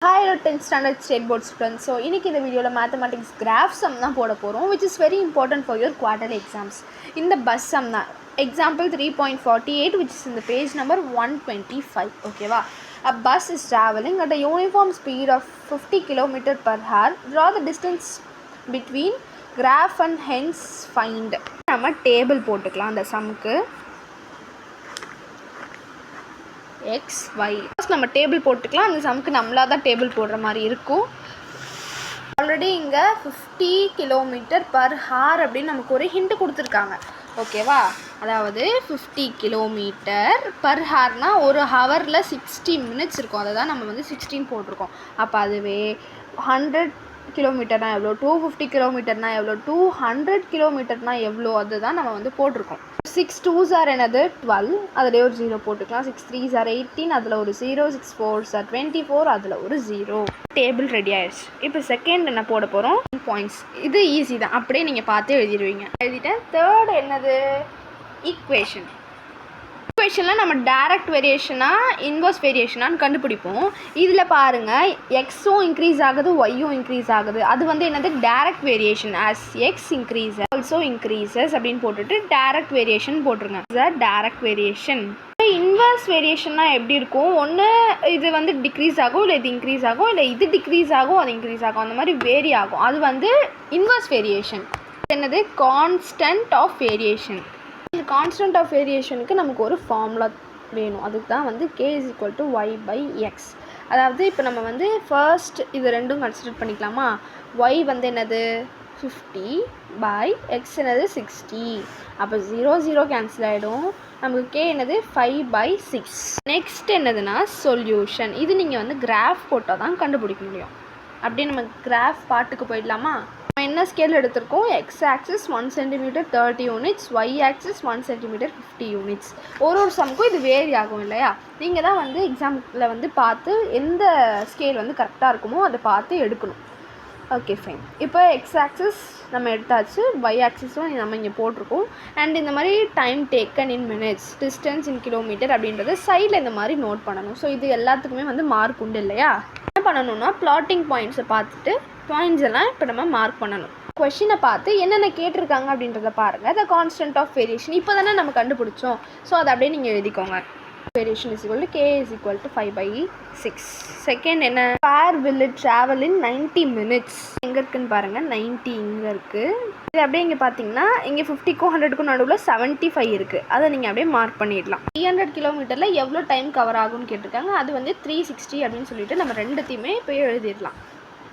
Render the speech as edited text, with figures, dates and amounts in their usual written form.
Hi, 10th standard state board students. So, in this video, mathematics graph sum which is very important for your quarterly exams. In the bus sum, example 3.48, which is in the page number 125. Okay, va? A bus is traveling at a uniform speed of 50 km per hour. Draw the distance between graph and hence find. நம்ம table போட்டுக்கலாம் அந்த சம்க்கு x y first நம்ம table போட்டுக்கலாம். அந்த சம்க்கு நம்மளா தான் table போடுற மாதிரி இருக்கும். ஆல்ரெடி இங்கே 50 km per hour அப்படின்னு நமக்கு ஒரு ஹிண்ட் கொடுத்துருக்காங்க. ஓகேவா, அதாவது 50 km per hourனா ஒரு ஹவரில் 60 minutes இருக்கும். அதை தான் நம்ம வந்து 16 போட்டிருக்கோம். அப்போ அதுவே 100 கிலோமீட்டர்னா எவ்வளோ, 250 கிலோமீட்டர்னா எவ்வளோ, 200 கிலோமீட்டர்னா எவ்வளோ, அதுதான் நம்ம வந்து போட்டிருக்கோம். 6 2s are என்னது 12, அதில் ஒரு 0 போட்டுக்கலாம். 6 3s are 18, அதில் ஒரு 0. 6 4s are 24, அதில் ஒரு 0. டேபிள் ரெடி ஆயிடுச்சு. இப்போ செகண்ட் என்ன போட போகிறோம், பாயிண்ட்ஸ். இது ஈஸி தான், அப்படியே நீங்கள் பார்த்து எழுதிடுவீங்க. எழுதிட்டேன். தேர்ட் என்னது, ஈக்குவேஷன். ஈக்குவேஷனில் நம்ம டைரக்ட் வேரியேஷனா இன்வர்ஸ் வேரியேஷனான்னு கண்டுபிடிப்போம். இதில் பாருங்கள், எக்ஸும் இன்க்ரீஸ் ஆகுது, ஒய்யும் இன்க்ரீஸ் ஆகுது. அது வந்து என்னது, direct variation. As eggs increase also increases அப்படின்னு போட்டுட்டு டைரக்ட் வேரியேஷன் போட்டுருங்க. Direct variation. இன்வர்ஸ் வேரியேஷன்னா எப்படி இருக்கும், ஒன்று இது வந்து டிக்ரீஸ் ஆகும், இல்லை இது இன்க்ரீஸ் ஆகும், இல்லை இது டிக்ரீஸ் ஆகும், அது இன்க்ரீஸ் ஆகும், அந்த மாதிரி வேரி ஆகும். அது வந்து இன்வர்ஸ் வேரியேஷன். என்னது, கான்ஸ்டன்ட் ஆஃப் வேரியேஷன். இந்த கான்ஸ்டன்ட் ஆஃப் வேரியேஷனுக்கு நமக்கு ஒரு ஃபார்முலா வேணும். அதுக்கு தான் வந்து k = y/x. அதாவது இப்போ நம்ம வந்து ஃபர்ஸ்ட் இது ரெண்டும் கன்சிடர் பண்ணிக்கலாமா. y வந்து என்னது 50/x என்னது 60. அப்போ 0 0 கேன்சல் ஆகிடும். நமக்கு k என்னது 5/6. நெக்ஸ்ட் என்னதுன்னா சொல்யூஷன். இது நீங்கள் வந்து கிராஃப் போட்டால் தான் கண்டுபிடிக்க முடியும். அப்படியே நம்ம கிராஃப் பாட்டுக்கு போயிடலாமா. என்ன ஸ்கேல் எடுத்திருக்கோம், X axis 1 cm 30 units, Y axis 1 cm 50 units. ஒரு சம்க்கும் இது வேரி ஆகும் இல்லையா. நீங்கள் தான் வந்து எக்ஸாம்பிளில் வந்து பார்த்து எந்த ஸ்கேல் வந்து கரெக்டாக இருக்குமோ அதை பார்த்து எடுக்கணும். Okay fine. இப்போ எக்ஸ் ஆக்சிஸ் நம்ம எடுத்தாச்சு, ஒய் ஆக்சிஸும் நம்ம இங்கே போட்டிருக்கோம். அண்ட் இந்த மாதிரி time taken in minutes, distance in kilometre அப்படின்றத சைடில் இந்த மாதிரி நோட் பண்ணணும். ஸோ இது எல்லாத்துக்குமே வந்து மார்க் உண்டு இல்லையா. என்ன பண்ணணும்னா, பிளாட்டிங் பாயிண்ட்ஸை பார்த்துட்டு பாயிண்ட்ஸ் எல்லாம் இப்போ நம்ம மார்க் பண்ணணும். கொஷினை பார்த்து என்னென்ன கேட்டிருக்காங்க அப்படின்றத பாருங்கள். த கான்ஸ்டன்ட் ஆஃப் வேரியேஷன் இப்போ தானே நம்ம கண்டுபிடிச்சோம். ஸோ அதை அப்படியே நீங்கள் எழுதிக்கோங்க. Variation k = 5/6. செகண்ட் என்ன, where will it travel in 90 minutes. எங்கே இருக்குன்னு பாருங்கள், 90 இங்கே இருக்குது. இது அப்படியே இங்கே பார்த்தீங்கன்னா இங்கே 50க்கும் 100க்கும் நடுவில் 75 இருக்குது. அதை நீங்கள் அப்படியே மார்க் பண்ணிடலாம். 300 கிலோமீட்டரில் எவ்வளோ டைம் கவர் ஆகும்னு கேட்டிருக்காங்க. அது வந்து 360 அப்படின்னு சொல்லிட்டு நம்ம ரெண்டுத்தையுமே இப்போ எழுதிடலாம்.